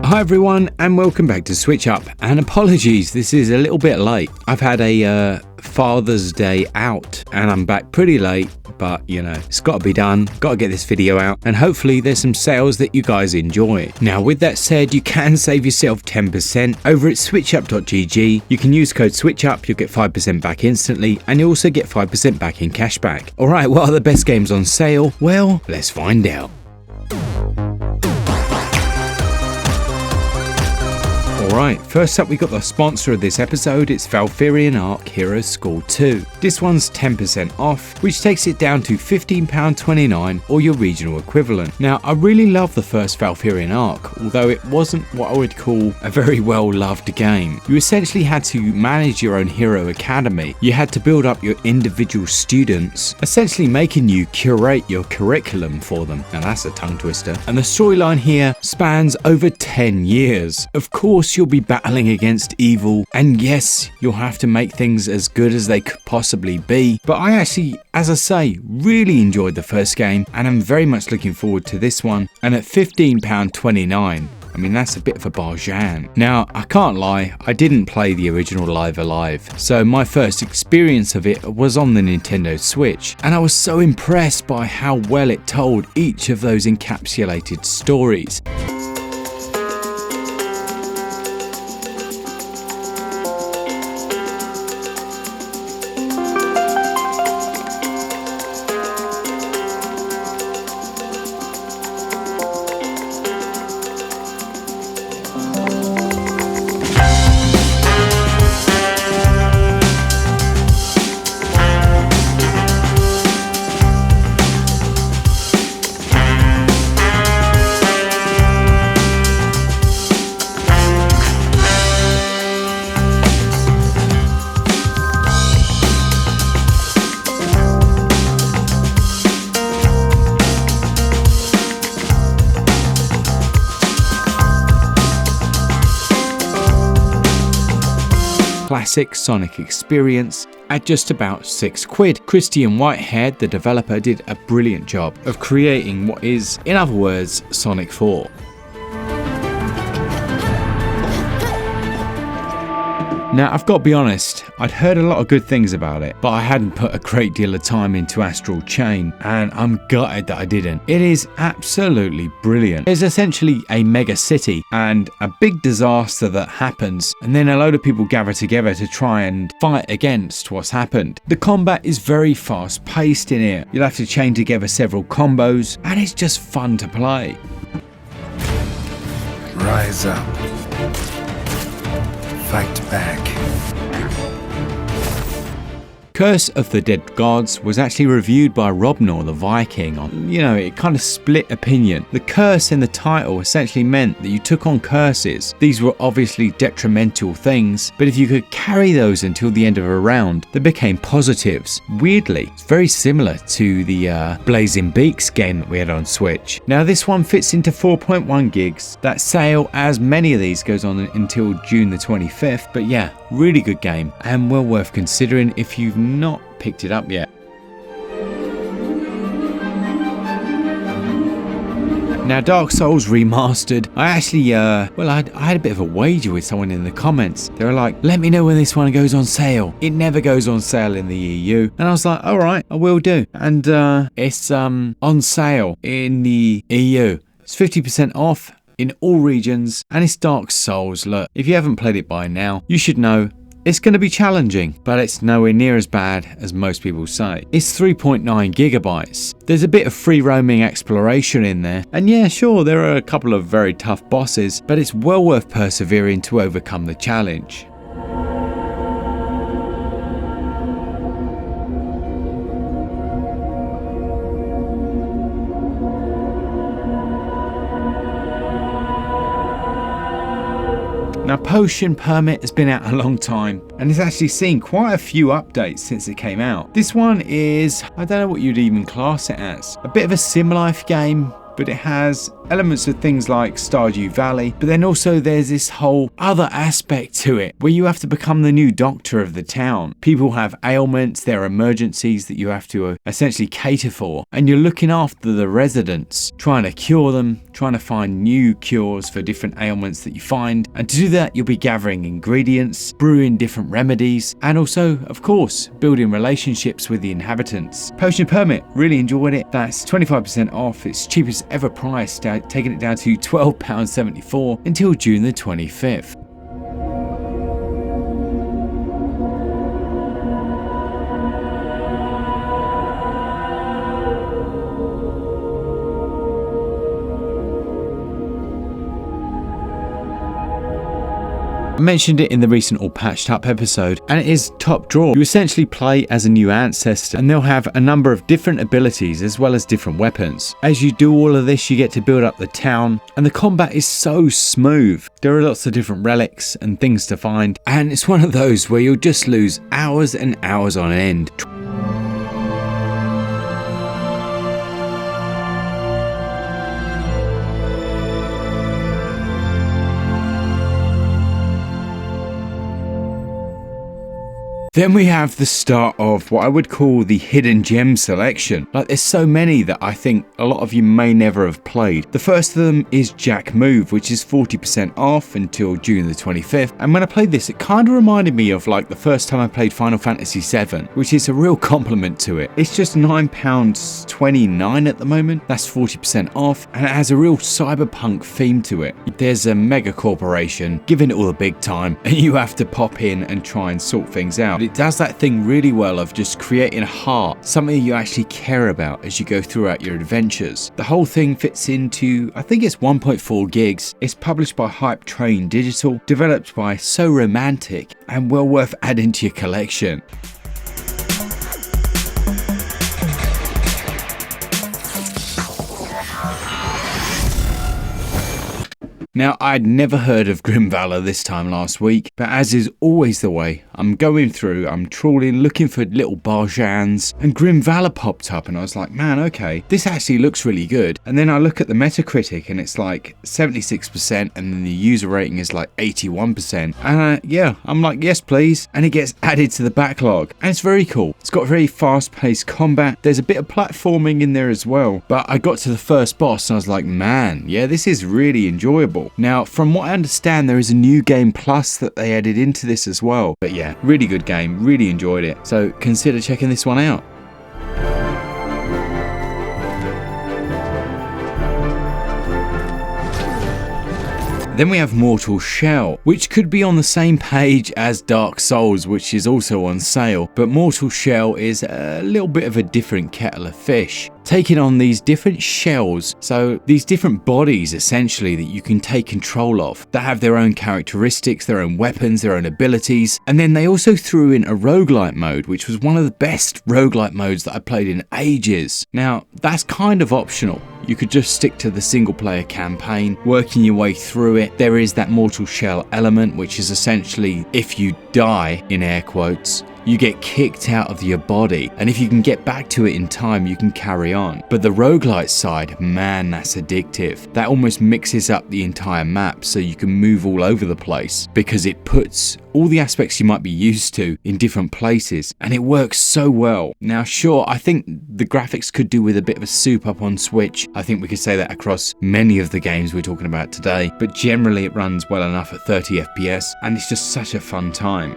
Hi everyone and welcome back to SwitchUp, and apologies, this is a little bit late. I've had a Father's Day out and I'm back pretty late, but you know, it's got to be done, got to get this video out, and hopefully there's some sales that you guys enjoy. Now with that said, you can save yourself 10% over at switchup.gg. You can use code SwitchUp, you'll get 5% back instantly, and you also get 5% back in cashback. Alright, what are the best games on sale? Well, let's find out. Alright, first up we got the sponsor of this episode. It's Vakthyrian Arc Heroes School 2. This one's 10% off, which takes it down to £15.29 or your regional equivalent. Now, I really love the first Vakthyrian Arc, although it wasn't what I would call a very well loved game. You essentially had to manage your own hero academy. You had to build up your individual students, essentially making you curate your curriculum for them. Now that's a tongue twister. And the storyline here spans over 10 years. Of course, you'll be battling against evil, and yes, you'll have to make things as good as they could possibly be, but I actually, as I say, really enjoyed the first game and I'm very much looking forward to this one. And at £15.29, I mean, that's a bit of a bargain. Now, I can't lie, I didn't play the original Live Alive, so my first experience of it was on the Nintendo Switch, and I was so impressed by how well it told each of those encapsulated stories. Classic Sonic experience at just about £6. Christian Whitehead, the developer, did a brilliant job of creating what is, in other words, Sonic 4. Now, I've got to be honest, I'd heard a lot of good things about it, but I hadn't put a great deal of time into Astral Chain, and I'm gutted that I didn't. It is absolutely brilliant. There's essentially a mega city and a big disaster that happens, and then a load of people gather together to try and fight against what's happened. The combat is very fast paced in here. You'll have to chain together several combos, and it's just fun to play. Rise up. Fight back. Curse of the Dead Gods was actually reviewed by Robnor the Viking on, it kind of split opinion. The curse in the title essentially meant that you took on curses. These were obviously detrimental things, but if you could carry those until the end of a round, they became positives. Weirdly, it's very similar to the Blazing Beaks game that we had on Switch. Now this one fits into 4.1 gigs. That sale, as many of these, goes on until June the 25th, but yeah, really good game and well worth considering if you've not picked it up yet. Now Dark Souls Remastered, I actually, I had a bit of a wager with someone in the comments. They were like, let me know when this one goes on sale. It never goes on sale in the EU. And I was like, alright, I will do. And it's on sale in the EU. It's 50% off in all regions, and it's Dark Souls. Look, if you haven't played it by now, you should know it's going to be challenging, but it's nowhere near as bad as most people say. It's 3.9 gigabytes. There's a bit of free roaming exploration in there, and yeah, sure, there are a couple of very tough bosses, but it's well worth persevering to overcome the challenge. Now, Potion Permit has been out a long time and it's actually seen quite a few updates since it came out. This one is, I don't know what you'd even class it as, a bit of a sim life game, but it has elements of things like Stardew Valley, but then also there's this whole other aspect to it where you have to become the new doctor of the town. People have ailments, there are emergencies that you have to essentially cater for, and you're looking after the residents, trying to cure them, trying to find new cures for different ailments that you find. And to do that, you'll be gathering ingredients, brewing different remedies, and also, of course, building relationships with the inhabitants. Potion Permit, really enjoyed it. That's 25% off. It's cheapest ever priced, taking it down to £12.74 until June the 25th. I mentioned it in the recent All Patched Up episode, and it is top draw. You essentially play as a new ancestor, and they'll have a number of different abilities as well as different weapons. As you do all of this, you get to build up the town, and the combat is so smooth. There are lots of different relics and things to find, and it's one of those where you'll just lose hours and hours on end. Then we have the start of what I would call the hidden gem selection. Like, there's so many that I think a lot of you may never have played. The first of them is Jack Move, which is 40% off until June the 25th. And when I played this, it kind of reminded me of like the first time I played Final Fantasy VII, which is a real compliment to it. It's just £9.29 at the moment. That's 40% off, and it has a real cyberpunk theme to it. There's a mega corporation giving it all the big time, and you have to pop in and try and sort things out. It does that thing really well of just creating a heart, something you actually care about as you go throughout your adventures. The whole thing fits into, I think it's 1.4 gigs. It's published by Hype Train Digital, developed by So Romantic, and well worth adding to your collection. Now, I'd never heard of Grim Valor this time last week, but as is always the way, I'm going through, I'm trawling, looking for little barjans, and Grim Valor popped up, and I was like, man, okay, this actually looks really good. And then I look at the Metacritic, and it's like 76%, and then the user rating is like 81%. And yeah, I'm like, yes, please. And it gets added to the backlog, and it's very cool. It's got very fast-paced combat. There's a bit of platforming in there as well, but I got to the first boss, and I was like, man, yeah, this is really enjoyable. Now, from what I understand, there is a new game plus that they added into this as well. But yeah, really good game, really enjoyed it. So consider checking this one out. Then we have Mortal Shell, which could be on the same page as Dark Souls, which is also on sale, but Mortal Shell is a little bit of a different kettle of fish, taking on these different shells, so these different bodies essentially that you can take control of, that have their own characteristics, their own weapons, their own abilities. And then they also threw in a roguelike mode, which was one of the best roguelike modes that I played in ages. Now, that's kind of optional. You could just stick to the single player campaign, working your way through it. There is that Mortal Shell element, which is essentially if you die, in air quotes, you get kicked out of your body, and if you can get back to it in time, you can carry on. But the roguelite side, man, that's addictive. That almost mixes up the entire map so you can move all over the place, because it puts all the aspects you might be used to in different places, and it works so well. Now, sure, I think the graphics could do with a bit of a soup up on Switch. I think we could say that across many of the games we're talking about today, but generally it runs well enough at 30 FPS, and it's just such a fun time.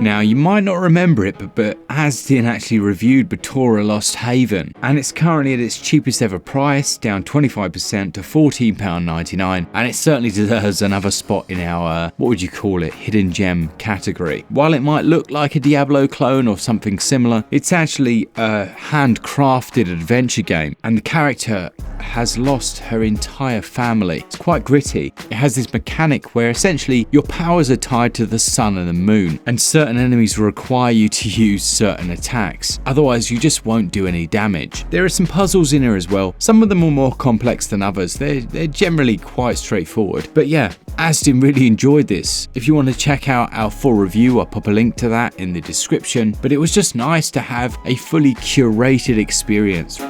Now, you might not remember it, but Asdin actually reviewed Batora Lost Haven, and it's currently at its cheapest ever price, down 25% to £14.99, and it certainly deserves another spot in our, what would you call it, hidden gem category. While it might look like a Diablo clone or something similar, it's actually a handcrafted adventure game, and the character has lost her entire family. It's quite gritty. It has this mechanic where essentially your powers are tied to the sun and the moon, and certain enemies require you to use certain attacks. Otherwise, you just won't do any damage. There are some puzzles in here as well. Some of them are more complex than others. They're generally quite straightforward. But yeah, Aston really enjoyed this. If you want to check out our full review, I'll pop a link to that in the description. But it was just nice to have a fully curated experience.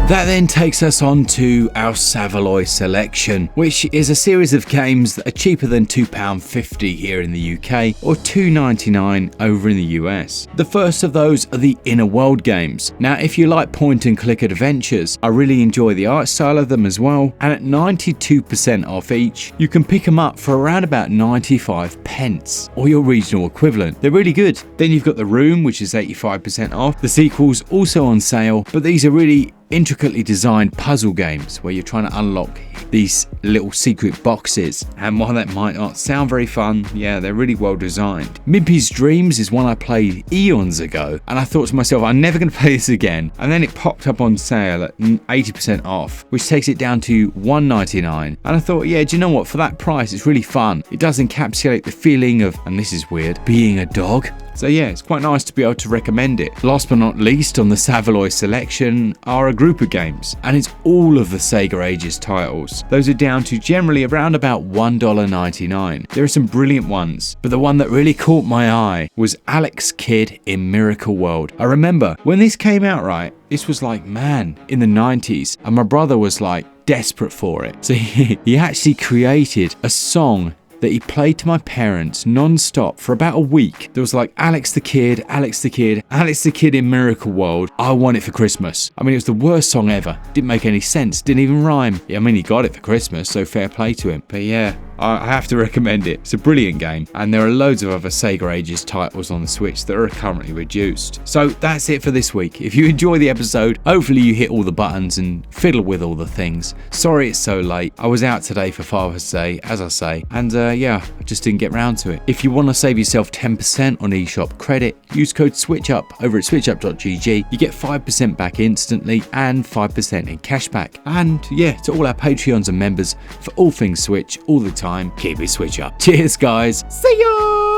That then takes us on to our Savaloy selection, which is a series of games that are cheaper than £2.50 here in the UK or $2.99 over in the US. The first of those are the Inner World games. Now, if you like point and click adventures, I really enjoy the art style of them as well, and at 92% off each, you can pick them up for around about 95 pence or your regional equivalent. They're really good. Then you've got The Room, which is 85% off. The sequel's also on sale, but these are really intricately designed puzzle games where you're trying to unlock these little secret boxes, and while that might not sound very fun, yeah, they're really well designed. Mimpy's Dreams is one I played eons ago, and I thought to myself, I'm never going to play this again, and then it popped up on sale at 80% off, which takes it down to $1.99, and I thought, yeah, do you know what, for that price it's really fun. It does encapsulate the feeling of, and this is weird, being a dog. So yeah, it's quite nice to be able to recommend it. Last but not least on the Savaloy selection are a group of games, and it's all of the Sega Ages titles. Those are down to generally around about $1.99. There are some brilliant ones, but the one that really caught my eye was Alex Kidd in Miracle World. I remember when this came out, right, this was like, man, in the 90s, and my brother was like desperate for it. So he actually created a song that he played to my parents non-stop for about a week. There was like Alex the Kid, Alex the Kid, Alex the Kid in Miracle World, I Want It for Christmas. I mean, it was the worst song ever. Didn't make any sense, didn't even rhyme. I mean, he got it for Christmas, so fair play to him. But yeah, I have to recommend it. It's a brilliant game, and there are loads of other Sega Ages titles on the Switch that are currently reduced. So that's it for this week. If you enjoy the episode, hopefully you hit all the buttons and fiddle with all the things. Sorry it's so late. I was out today for Father's Day, as I say, and yeah, I just didn't get round to it. If you want to save yourself 10% on eShop credit, use code SwitchUp over at switchup.gg. You get 5% back instantly and 5% in cashback. And yeah, to all our Patreons and members, for all things Switch all the time, keep it Switch Up. Cheers guys, see ya!